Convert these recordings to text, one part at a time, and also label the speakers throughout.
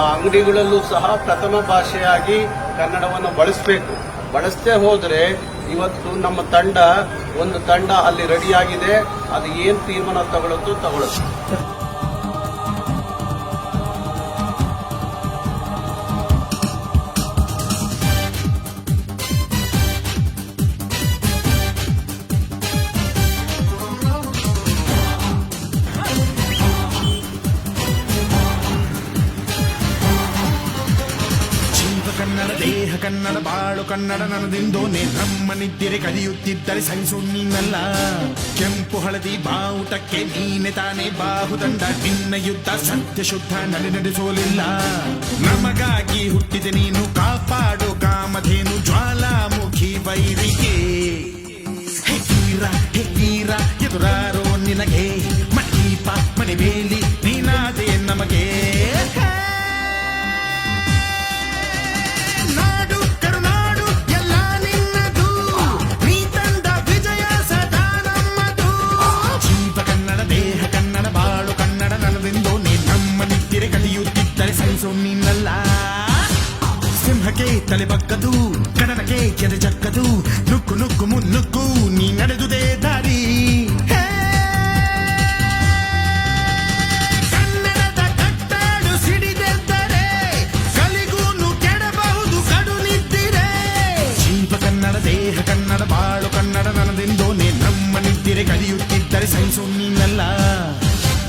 Speaker 1: ಆ ಅಂಗಡಿಗಳಲ್ಲೂ ಸಹ ಪ್ರಥಮ ಭಾಷೆಯಾಗಿ ಕನ್ನಡವನ್ನು ಬಳಸದೇ ಹೋದರೆ ಇವತ್ತು ನಮ್ಮ ಒಂದು ತಂಡ ಅಲ್ಲಿ ರೆಡಿಯಾಗಿದೆ. ಅದು ಏನು ತೀರ್ಮಾನ ತಗೊಳುತ್ತೆ.
Speaker 2: ಕನ್ನಡ ದೇಹ ಕನ್ನಡ ಬಾಳು ಕನ್ನಡ ನನ್ನದಿಂದೋನೆ ನಮ್ಮ ನಿದ್ದೆ ಕಲಿಯುತ್ತಿದ್ದರೆ ಸಹಿಸು ನೀನಲ್ಲ. ಕೆಂಪು ಹಳದಿ ಬಾವುಟಕ್ಕೆ ನೀನೆ ತಾನೇ ಬಾಹುದಂಡ. ನಿನ್ನ ಯುದ್ಧ ಸತ್ಯ ಶುದ್ಧ ನಡೆಸೋಲಿಲ್ಲ. ನಮಗಾಗಿ ಹುಟ್ಟಿದೆ ನೀನು ಕಾಪಾಡು ಕಾಮಧೇನು ಜ್ವಾಲಾಮುಖಿ ವೈರಿಗೆ. ಹೆಕ್ಕೀರ ಎದುರಾರೋ ನಿನಗೆ ಮಣೀಪ ಮಣಿಬೇಲಿ ನೀನಾದೆ ನಮಗೆ. ನೀನಲ್ಲ ಸಿಂಹಕ್ಕೆ ತಲೆ ಬಗ್ಗದು ಕನ್ನಡಕ್ಕೆ ಕೆರೆ ಜಕ್ಕದು. ನುಗ್ಗು ನುಗ್ಗು ಮುನ್ನುಗ್ಗು ನೀ ನಡೆದುದೇ ದಾರಿ. ಕನ್ನಡದ ಕಟ್ಟಾಡು ಸಿಡಿದೆದ್ದರೆ ಕಲಿಗೂನು ಕೆಡಬಹುದು ಕಡು ನಿದ್ದಿರೆ. ಜೀವ ಕನ್ನಡ ದೇಹ ಕನ್ನಡ ಬಾಳು ಕನ್ನಡ ನನ್ನದಿಂದೋನೆ ನಮ್ಮ ನಿದ್ದಿರೆ ಕಲಿಯುತ್ತಿದ್ದರೆ ಸಹಿಸು ನೀನಲ್ಲ.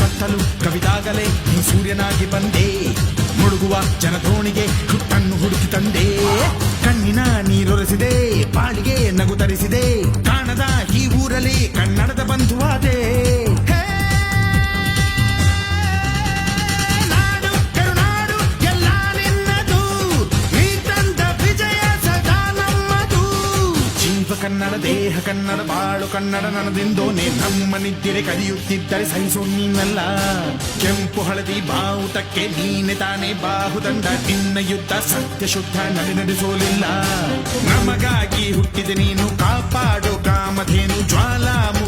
Speaker 2: ಕತ್ತಲು ಕವಿದಾಗಲೇ ನೀ ಸೂರ್ಯನಾಗಿ ಬಂದೆ. ಮುಳುಗುವ ಜನಧೋಣಿಗೆ ಹುಟ್ಟನ್ನು ಹುಡುಕಿ ತಂದೆ. ಕಣ್ಣಿನ ನೀರೊರೆಸಿದೆ ಬಾಳಿಗೆ ನಗು ತರಿಸಿದೆ. ಕಾಣದ ಈ ಊರಲ್ಲಿ ಕನ್ನಡದ ಬಂಧುವಾದೆ. ನಾಡು ಕರುನಾಡು ಎಲ್ಲ ನಿನ್ನದು. ನೀ ತಂದ ವಿಜಯ ಸದಾ ನಮ್ಮದು. ಜೀವ ಕನ್ನಡ ದೇಹ ಕನ್ನಡ ಬಾಳು ಕನ್ನಡ ನನ್ನದಿಂದೋನೆ ನಮ್ಮ ನಿದ್ದೆ ಕಲಿಯುತ್ತಿದ್ದರೆ ಸಹಿಸು ನೀನಲ್ಲ. ಕೆಂಪು ಹಳದಿ ಬಾವುಟಕ್ಕೆ ನೀನೆ ತಾನೇ ಬಾಹುದಂಡ. ನಿನ್ನ ಯುದ್ಧ ಸತ್ಯ ಶುದ್ಧ ನಡೆಸೋಲಿಲ್ಲ. ನಮಗಾಗಿ ಹುಟ್ಟಿದೆ ನೀನು ಕಾಪಾಡು ಕಾಮಧೇನು ಜ್ವಾಲಾಮುಖಿ